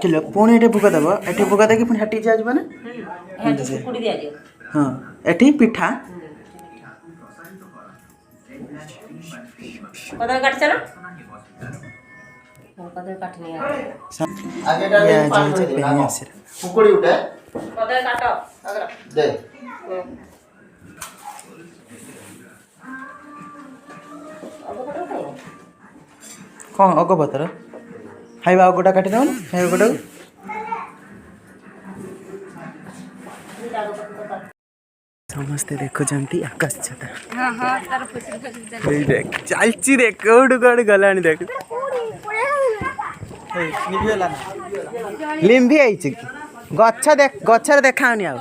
चलो पुणी एटे फुका दब एटे फुका देके पुणी हटी जाजबा ना कुड़ी दिया जे हां एटी पिठा कदर काट चलो कदर काट नहीं आगे डाल दे पांच बजे ना कुकड़ी उठे कदर काटो अगर दे कौन अगो पतर खाइबा अगोटा काटी दो खाइबा गोटा समस्ते देखुचंती आकाश छता हां हां तार फुसरी फुसरी देख चलची देख कोडु कोड गलानी देख निबिला लिंबी आइछ की गच्छ देख गच्छर देखाउनी आ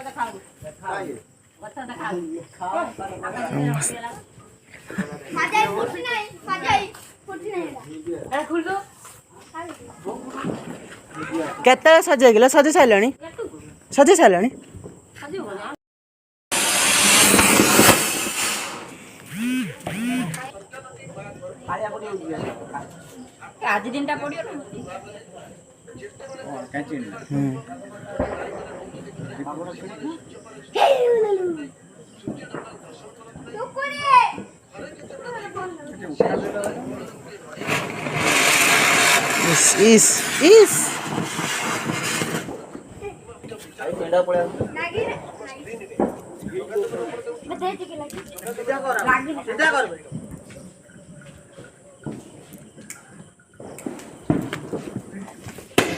साजाई फुटी नहीं अरे खुल दो केते सजे गेला सजे साइलानी आज दिन टा पड़ियो ना काची इस पेंडा पड़े लागी मैं दे के लागी सीधा कर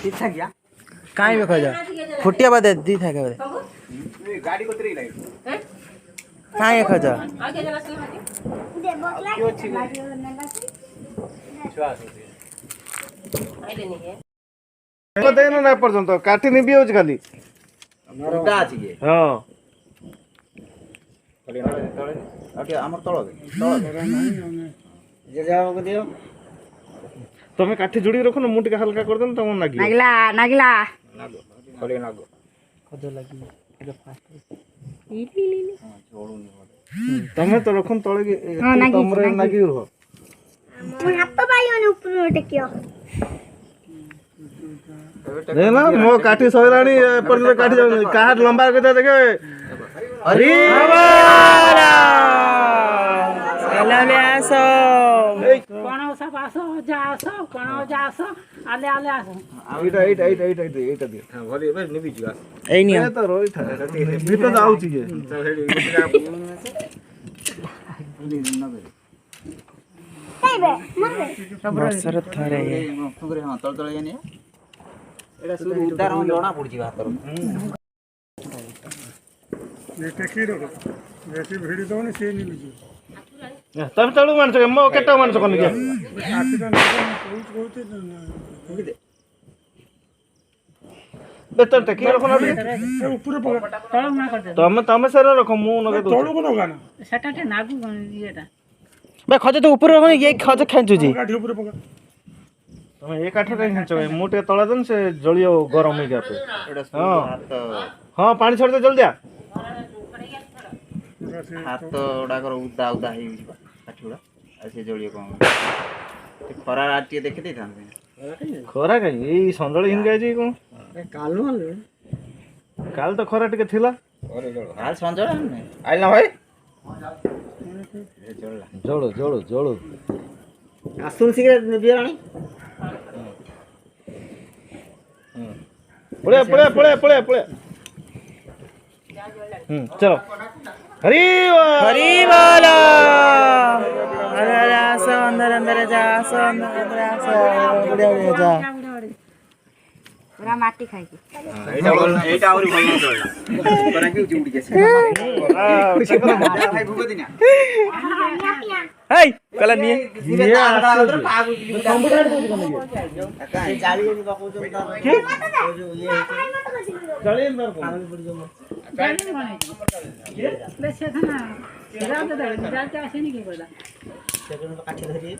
दिथा गया काई में खजा फुटिया बादे दी था के बादे गाड़ी को तेरी लाइट हैं काई खजा आगे जरा से हाथी दे बोतला लागी ना श्वास आइले नहीं है को देनो ना पर्यंत काठी निबी होज खाली उल्टा अछि के हां तळे आके हमर तळ जे जाओ को दियो तमे काठी जोड़ी रखो ना मुंडी का हल्का कर देन तम नागी नागला नागो खले नागो खजो लगी एगो फास्ट ली हां छोड़ूनी तमे तो रखन तळे के तमरे नागी हो मोर हाथ पाइयो ने ऊपर टेकियो दे ना मो काठी सयराणी पर काठी जाउ काठ लंबा के देखे हरि बोला एला ले आसो कोन सब आसो जासो कोन जासो आले आले आसो एटा दे हां भले बे निबी जुआ एई निया ए तो रोई था भीतर जाउ छी के तो हेडी गुटका नहीं बे मरे बरसर थरे फुगरे हां तळ तळ यानी एटा सुरु उद्धार हम लोणा पड़जी हातर ये टेकी रो बेसी भिड़ी दोनी से नि बिजु तब तळु मानस के मो केटा मानस कोन के आखि तो बहुत दे बेतर टेकी रखो ना ऊपर पकड़ तळो ना कर दे तमे सर रखो मु नगे दो तळु को गाना सेटाटे नागु येटा बे खजे तो ऊपर रखो ये खजे खेंचू जी काठी ऊपर पकड़ तमे एक काठ रे खेंचो मुटे तळा दन से जलियो गरम हो गया पे एटा हाथ हां पानी छोड़ दे जल्दी आ हाथ उडा कर उदा उदा हे बिबा काठुडा ऐसे जलियो कोन खरा राती देखि दे थान खरा कहीं ए संजळ हिन गय जी कोन काल तो खरा टिके थिला हाल संजळ आइल ना भाई जोड़ो आसुन सिगरेट बियाणी पड़े चलो हरी बोलो अरे आसो अंदर जा आसो अंदर आसो बढ़िया जा पूरा माटी खाई के एटा और भल न चलला करा के उड़ी के भाई भूगो दिना हे कला निये ये आधा उधर पागु कंप्यूटर को दिना का जाली नि बाको जो के जो ये चले अंदर को जाने माने ये लेसे था रात दे जाते आसे नहीं के बोला सेकंड काठी धरी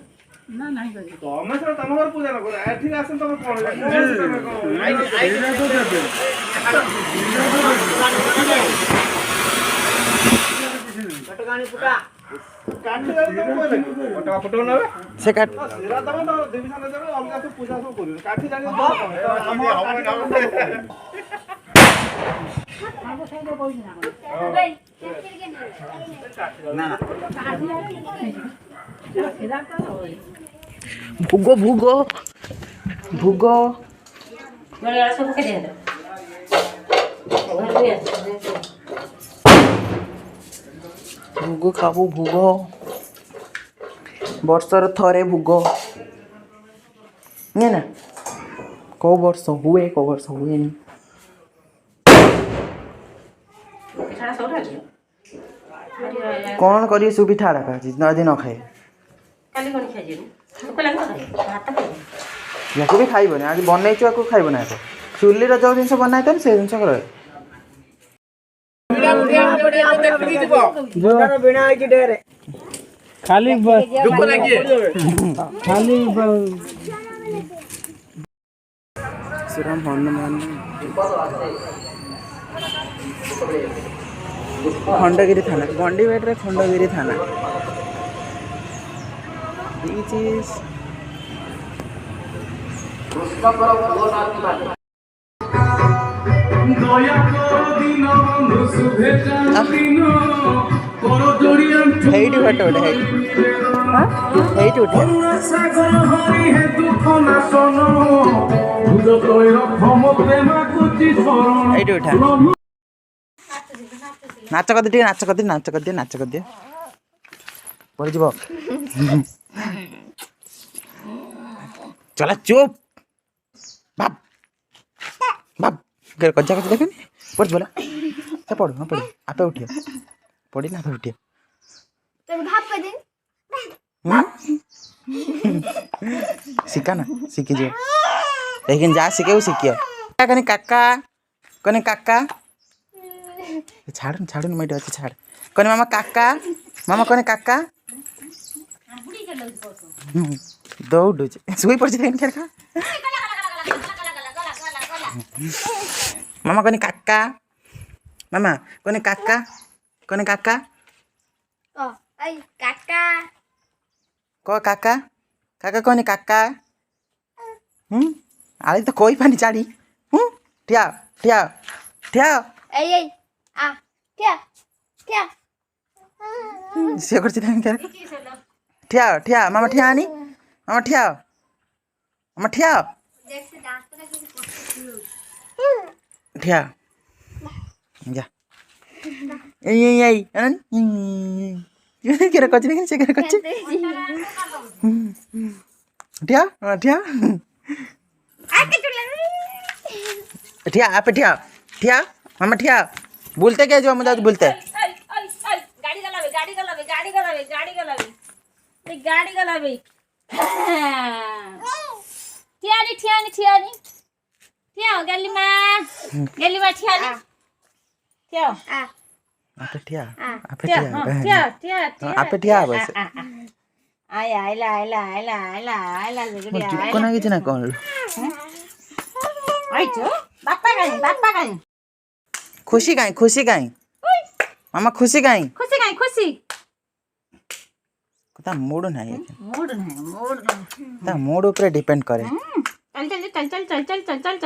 ना नहीं कर तो हमें सर तम घर पूजा न कर एठी आसन तम कोन कटगानी पुटा କାଠି ଯାଇ ତମ କହିଲେ ଫଟୋ ଫଟୋ ନେବେ ସେ କାଟ ସେରା ତମ ଡିଭିଜନ ଦେବେ ଅଲଗା ସବୁ ପୂଜା ସବୁ କରିବେ କାଠି ଜାଣି ଆମ ଭୋଗ ଭୋଗ ଭୋଗ ଭୋଗ ଖାବୁ ଭୋଗ ବର୍ଷର ଥରେ ଭୋଗ ନୁହେଁ ନା କେଉଁ ବର୍ଷ ହୁଏ କେଉଁ ବର୍ଷ ହୁଏନି କ'ଣ କରିବେ ସବୁ ପିଠା ଗୁଡ଼ାକ ଆଜି ଯଦି ନ ଖାଏ ୟାକୁ ବି ଖାଇବନି ଆଜି ବନେଇଛୁ ୟାକୁ ଖାଇବ ନା ୟାକୁ ଚୁଲିର ଯେଉଁ ଜିନିଷ ବନାଇଥାନ୍ତି ସେ ଜିନିଷ କର ଖାଲି ଖାଲି ଶ୍ରୀରାମ ହନୁମାନ ଖଣ୍ଡଗିରି ଥାନା ଗଣ୍ଡିବେଟରେ ଖଣ୍ଡଗିରି ଥାନା ହେଇଠି ଫଟୋ ଗୋଟେ ହେଇଠି ଉଠେ এইটা উঠা নাচ করতে ଟିକେ নাচ করতে পড়ে যাব চলা চুপ বাপ বাপ কজ্জা করতে দেখেনি পড়ছ বলা পড়ো না পড়ো আপে উঠিয়া পড়ি না আপে উঠিয়া শিখা না শিখি যাও लेकिन जा सीखे सीखियो कने काका छाड़ मैं अच्छे छाड़ कने मामा कने काका दौड़ शुई पड़ मामा कने काका मामा कने काका काका कने काका आले तो कोई पानी चाड़ी ठिया ठिया ठिया से करछि ठिया ठिया मामा ठिया आनी मामा ठिया ठिया जा केरे करछि देखि से केरे करछि ठिया ठिया ठिया आप ठिया मामा ठिया बोलते क्या जो मुझे बोलते गाड़ी गलावे ठिया गली मां ठिया आप ठिया बस आइला चिपको ना किछ ना कौन बापा काई खुशी काई मामा खुशी ता मूड नहीं ता मूड ऊपर डिपेंड करे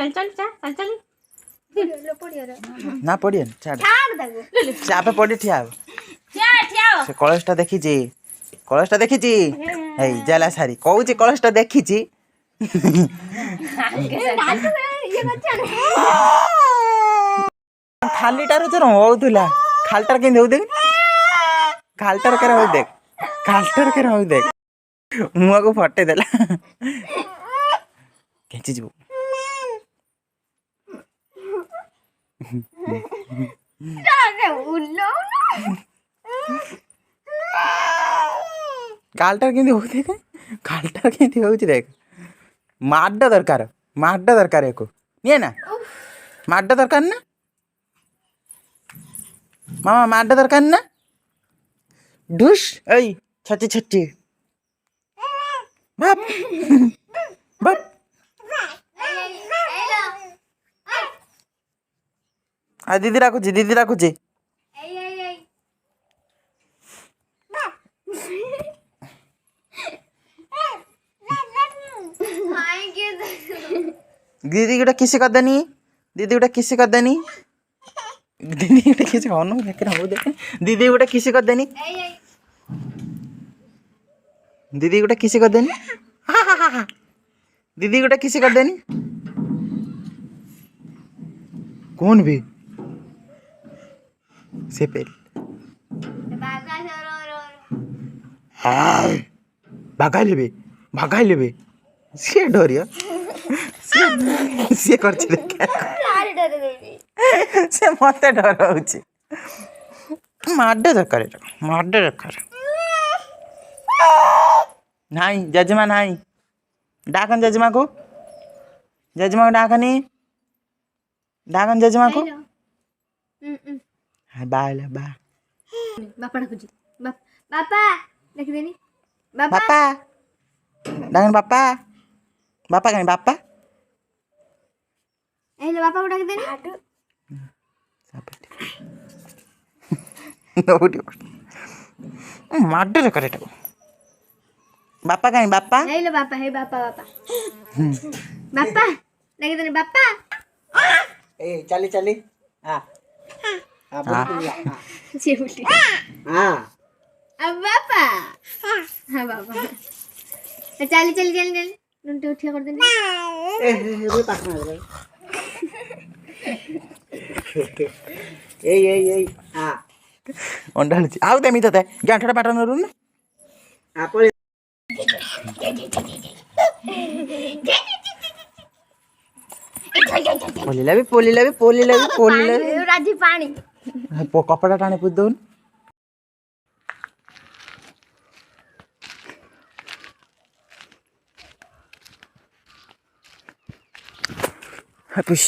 चल ना पड़िए छाड़ चापे पड़ी ठिया से कलशटा देखी हे जाला सारी कहू कलशटा देखी खालीटार जो होउला खालटार के हो देख खालटार के हो देख मुआ को फटे देला केची जीव खालटार के हो देख खालटार के हो देख माड्डा दरकार एको नहीं ना माड्डा दरकार ना मामा माड्डा दरकार ना ढुस ओई छच्ची बाप आ दीदी राखुची दीदी गोटे किस करदेनी दीदी गोटे किस करदेनी दीदी गोटे किस कौन देख दीदी गोटे किस करदेनी दीदी गोटे किस करदेनी दीदी गोटे किस करदेनी कौन भी से पे भागाई लेबे सी डरिया सी कर से मत डर माडे दरकार नाई जजमा नाई डाकन जजमा को डाकनी डाकन जजमा को बा बा बापा डाकुची बापा देखि देनी बापा डाकन बापा बापा कहीं बापा हेलो बापा को डाक देनी माडे करे बापा कहीं बापा हेलो बापा हे बापा बापा बापा डाक देनी बापा ए चली चली हां हां बोल से बोली हां अब बापा हां बापा चली चली चली चली नुंटे उठिया कर देनी ए रे पास में ए हां अंडाल आउ देमी तते गांठटा पाटन रू ना आपण पोली लाबी राजी पानी कपड़ा टाणे पूछ दौन पुश